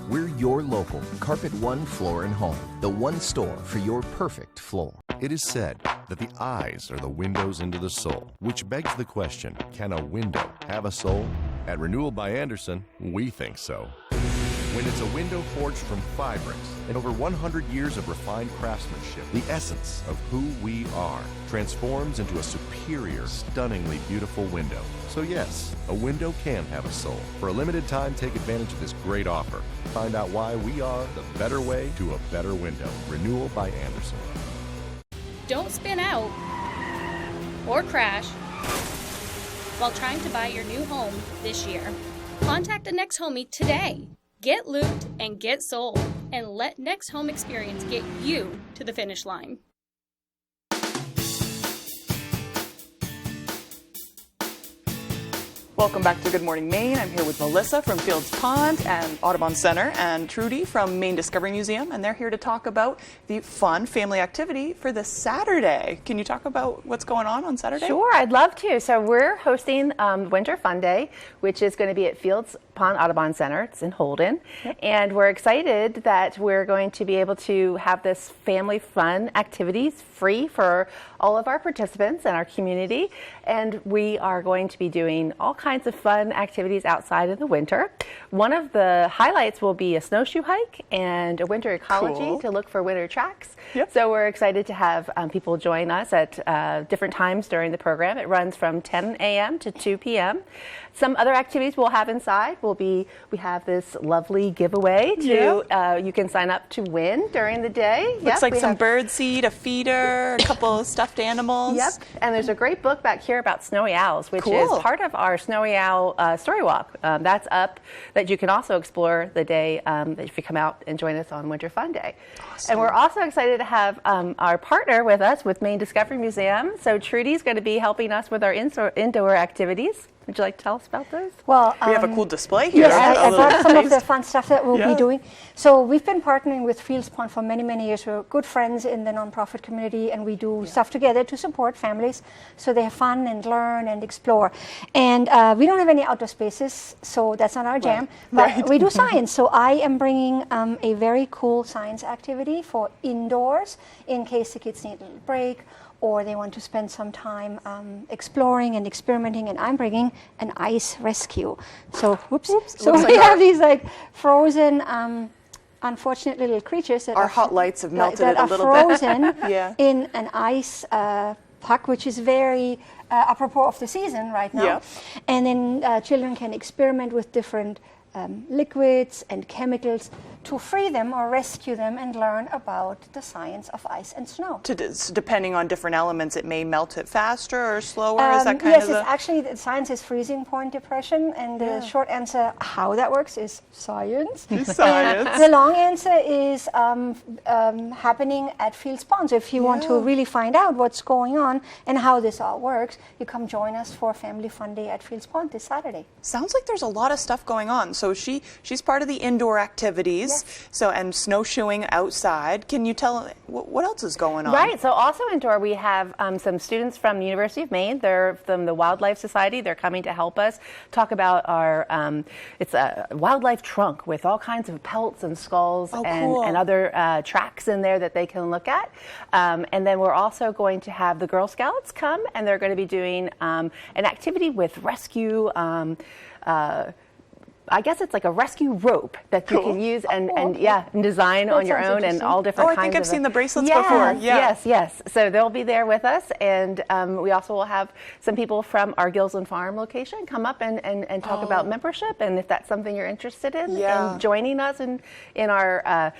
We're your local Carpet One Floor and Home, the one store for your perfect floor. It is said that the eyes are the windows into the soul, which begs the question, can a window have a soul? At Renewal by Andersen, we think so. When it's a window forged from Fibrix and over 100 years of refined craftsmanship, the essence of who we are transforms into a superior, stunningly beautiful window. So yes, a window can have a soul. For a limited time, take advantage of this great offer. Find out why we are the better way to a better window. Renewal by Andersen. Don't spin out or crash while trying to buy your new home this year. Contact a Next Homie today. Get looped and get sold, and let Next Home Experience get you to the finish line. Welcome back to Good Morning Maine. I'm here with Melissa from Fields Pond and Audubon Center and Trudy from Maine Discovery Museum, and they're here to talk about the fun family activity for this Saturday. Can you talk about what's going on Saturday? Sure, I'd love to. So we're hosting Winter Fun Day, which is going to be at Fields Pond Audubon Center. It's in Holden. Yep. And we're excited that we're going to be able to have this family fun activities free for all of our participants and our community. And we are going to be doing all kinds of fun activities outside in the winter. One of the highlights will be a snowshoe hike and a winter ecology to look for winter tracks. Yep. So we're excited to have people join us at different times during the program. It runs from 10 a.m. to 2 p.m. Some other activities we'll have inside will be, we have this lovely giveaway you can sign up to win during the day. Looks like some bird seed, a feeder, a couple of stuffed animals. Yep, and there's a great book back here about snowy owls, which is part of our Snowy Owl Story Walk. That's up, that you can also explore the day if you come out and join us on Winter Fun Day. Awesome. And we're also excited to have our partner with us with Maine Discovery Museum. So Trudy's going to be helping us with our indoor activities. Would you like to tell us about those? Well, we have a cool display here. Yes, I brought some of the fun stuff that we'll be doing. So we've been partnering with Fields Pond for many, many years. We're good friends in the nonprofit community, and we do stuff together to support families so they have fun and learn and explore. And we don't have any outdoor spaces, so that's not our jam. But we do science. So I am bringing a very cool science activity for indoors in case the kids need a little break, or they want to spend some time exploring and experimenting, and I'm bringing an ice rescue. So, so we have these like frozen, unfortunate little creatures that our hot lights have melted that it a little bit. frozen in an ice puck, which is very apropos of the season right now. And then children can experiment with different liquids and chemicals to free them or rescue them and learn about the science of ice and snow. Depending on different elements, it may melt it faster or slower? Is that kind yes, of the... it's actually, the science is freezing point depression, and the short answer how that works is science. Science. The long answer is happening at Fields Pond. So if you want to really find out what's going on and how this all works, you come join us for Family Fun Day at Fields Pond this Saturday. Sounds like there's a lot of stuff going on. So she's part of the indoor activities. So, and snowshoeing outside. Can you tell what else is going on? Right. So also indoor, we have some students from the University of Maine. They're from the Wildlife Society. They're coming to help us talk about our, it's a wildlife trunk with all kinds of pelts and skulls and other tracks in there that they can look at. And then we're also going to have the Girl Scouts come, and they're going to be doing an activity with rescue I guess it's like a rescue rope that you can use and design on your own and all different kinds of... I think I've seen the bracelets before. Yes. So they'll be there with us, and we also will have some people from our Gilsland Farm location come up and talk about membership, and if that's something you're interested in, and joining us in our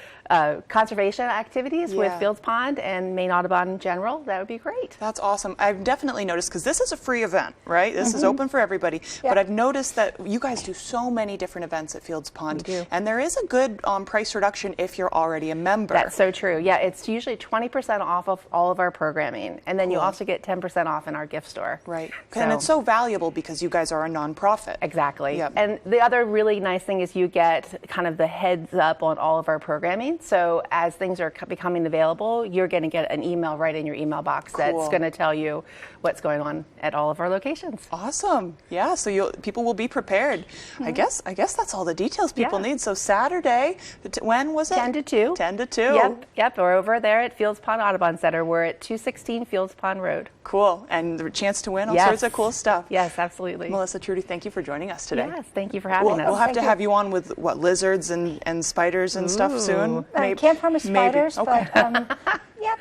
conservation activities with Fields Pond and Maine Audubon in general, that would be great. That's awesome. I've definitely noticed, because this is a free event, right? This is open for everybody, but I've noticed that you guys do so many different events at Fields Pond, and there is a good price reduction if you're already a member. That's so true. Yeah, it's usually 20% off of all of our programming, and then you also get 10% off in our gift store. Right. And it's so valuable because you guys are a nonprofit. Exactly. Yep. And the other really nice thing is you get kind of the heads up on all of our programming. So as things are becoming available, you're going to get an email right in your email box that's going to tell you what's going on at all of our locations. Awesome. Yeah, so people will be prepared. I guess that's all the details people need. So Saturday, when was it? 10 to 2. 10 to 2. Yep. We're over there at Fields Pond Audubon Center. We're at 216 Fields Pond Road. Cool. And the chance to win all sorts of cool stuff. Yes, absolutely. Melissa, Trudy, thank you for joining us today. Yes, thank you for having us. We'll have to have you on with, lizards and spiders and stuff soon? I can't promise spiders, but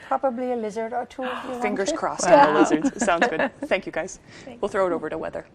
probably a lizard or two. Fingers crossed on the lizards. Sounds good. Thank you, guys. We'll throw it over to weather.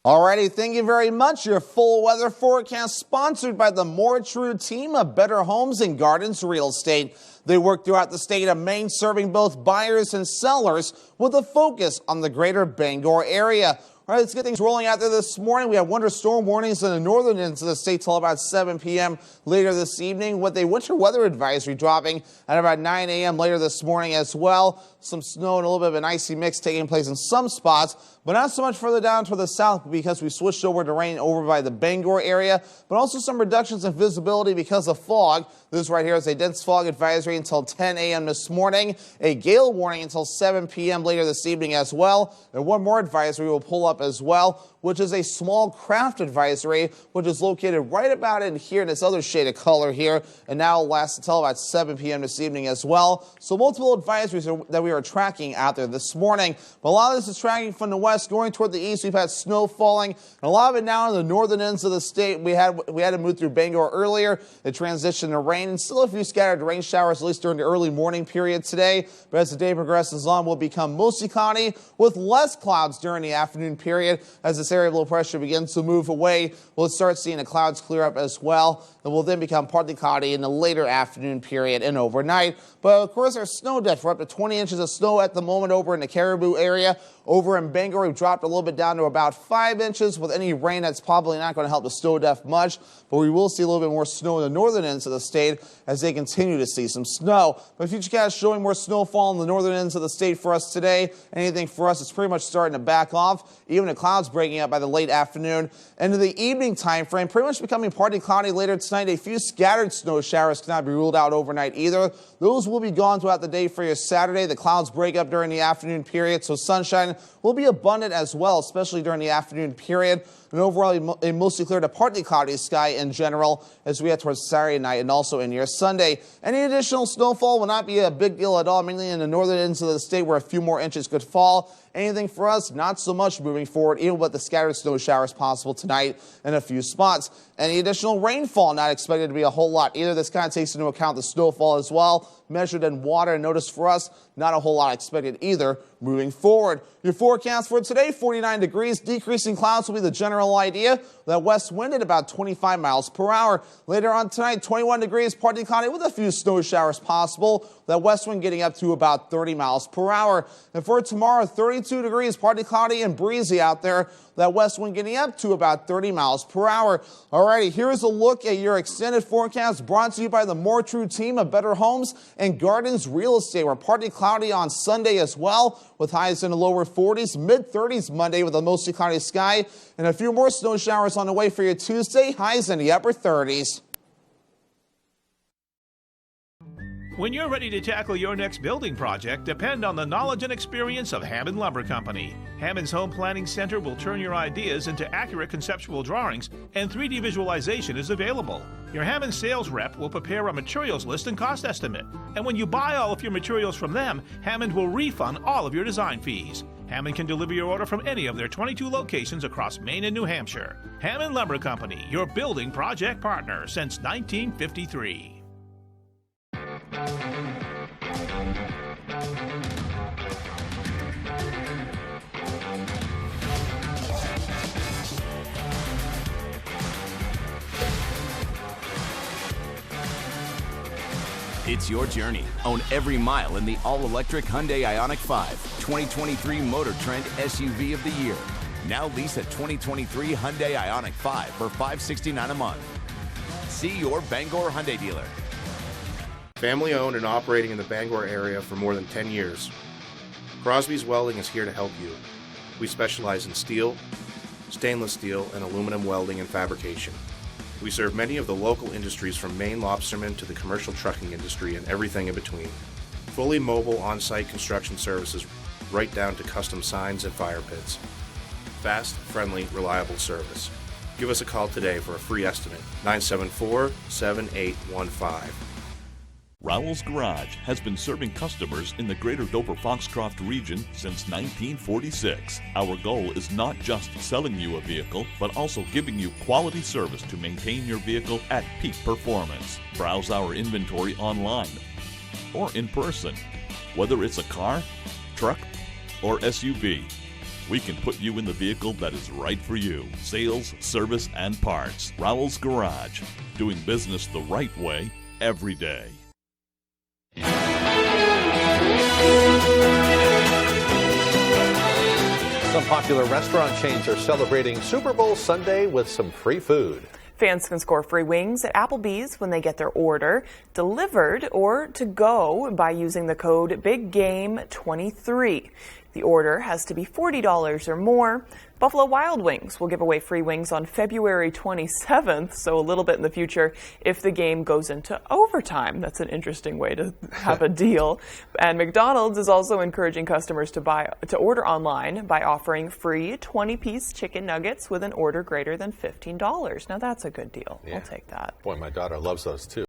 Alrighty, thank you very much. Your full weather forecast sponsored by the More True team of Better Homes and Gardens Real Estate. They work throughout the state of Maine, serving both buyers and sellers with a focus on the greater Bangor area. All right, let's get things rolling out there this morning. We have winter storm warnings in the northern ends of the state till about 7 p.m. later this evening, with a winter weather advisory dropping at about 9 a.m. later this morning as well. Some snow and a little bit of an icy mix taking place in some spots, but not so much further down toward the south because we switched over to rain over by the Bangor area, but also some reductions in visibility because of fog. This right here is a dense fog advisory until 10 a.m. this morning, a gale warning until 7 p.m. later this evening as well, and one more advisory will pull up as well, which is a small craft advisory, which is located right about in here in this other shade of color here, and now will last until about 7 p.m. this evening as well. So multiple advisories that we are tracking out there this morning, but a lot of this is tracking from the west going toward the east. We've had snow falling, and a lot of it now in the northern ends of the state. We had to move through Bangor earlier. It transitioned to rain, and still a few scattered rain showers, at least during the early morning period today. But as the day progresses on, we'll become mostly cloudy with less clouds during the afternoon period. period. As this area of low pressure begins to move away, we'll start seeing the clouds clear up as well. It will then become partly cloudy in the later afternoon period and overnight. But of course, our snow depth, we're up to 20 inches of snow at the moment over in the Caribou area. Over in Bangor, we've dropped a little bit down to about 5 inches. With any rain, that's probably not going to help the snow depth much, but we will see a little bit more snow in the northern ends of the state as they continue to see some snow. But Futurecast showing more snowfall in the northern ends of the state for us today. Anything for us is pretty much starting to back off. Even the clouds breaking up by the late afternoon. Into the evening time frame, pretty much becoming partly cloudy later tonight. A few scattered snow showers cannot be ruled out overnight either. Those will be gone throughout the day for your Saturday. The clouds break up during the afternoon period, so sunshine will be abundant as well, especially during the afternoon period. And overall, a mostly clear to partly cloudy sky in general as we head towards Saturday night and also in your Sunday. Any additional snowfall will not be a big deal at all, mainly in the northern ends of the state where a few more inches could fall. Anything for us, not so much moving forward, even with the scattered snow showers possible tonight in a few spots. Any additional rainfall, not expected to be a whole lot either. This kind of takes into account the snowfall as well, measured in water. And notice for us, not a whole lot expected either moving forward. Your forecast for today, 49 degrees. Decreasing clouds will be the general idea. That west wind at about 25 miles per hour. Later on tonight, 21 degrees, partly cloudy with a few snow showers possible. That west wind getting up to about 30 miles per hour. And for tomorrow, 32 degrees, partly cloudy and breezy out there. That west wind getting up to about 30 miles per hour. Alrighty, here's a look at your extended forecast brought to you by the More True team of Better Homes and Gardens Real Estate. We're partly cloudy on Sunday as well, with highs in the lower 40s, mid-30s Monday with a mostly cloudy sky, and a few more snow showers on the way for your Tuesday, highs in the upper 30s. When you're ready to tackle your next building project, depend on the knowledge and experience of Hammond Lumber Company. Hammond's Home Planning Center will turn your ideas into accurate conceptual drawings, and 3D visualization is available. Your Hammond sales rep will prepare a materials list and cost estimate. And when you buy all of your materials from them, Hammond will refund all of your design fees. Hammond can deliver your order from any of their 22 locations across Maine and New Hampshire. Hammond Lumber Company, your building project partner since 1953. It's your journey. Own every mile in the all-electric Hyundai Ioniq 5, 2023 Motor Trend SUV of the year. Now lease a 2023 Hyundai Ioniq 5 for $569 a month. See your Bangor Hyundai dealer. Family owned and operating in the Bangor area for more than 10 years. Crosby's Welding is here to help you. We specialize in steel, stainless steel, and aluminum welding and fabrication. We serve many of the local industries from Maine lobstermen to the commercial trucking industry and everything in between. Fully mobile on-site construction services right down to custom signs and fire pits. Fast, friendly, reliable service. Give us a call today for a free estimate, 974-7815. Rowell's Garage has been serving customers in the greater Dover-Foxcroft region since 1946. Our goal is not just selling you a vehicle, but also giving you quality service to maintain your vehicle at peak performance. Browse our inventory online or in person. Whether it's a car, truck, or SUV, we can put you in the vehicle that is right for you. Sales, service, and parts. Rowell's Garage, doing business the right way every day. Some popular restaurant chains are celebrating Super Bowl Sunday with some free food. Fans can score free wings at Applebee's when they get their order delivered or to go by using the code BIGGAME23. The order has to be $40 or more. Buffalo Wild Wings will give away free wings on February 27th, so a little bit in the future if the game goes into overtime. That's an interesting way to have a deal. And McDonald's is also encouraging customers to order online by offering free 20-piece chicken nuggets with an order greater than $15. Now that's a good deal. Yeah. I'll take that. Boy, my daughter loves those too.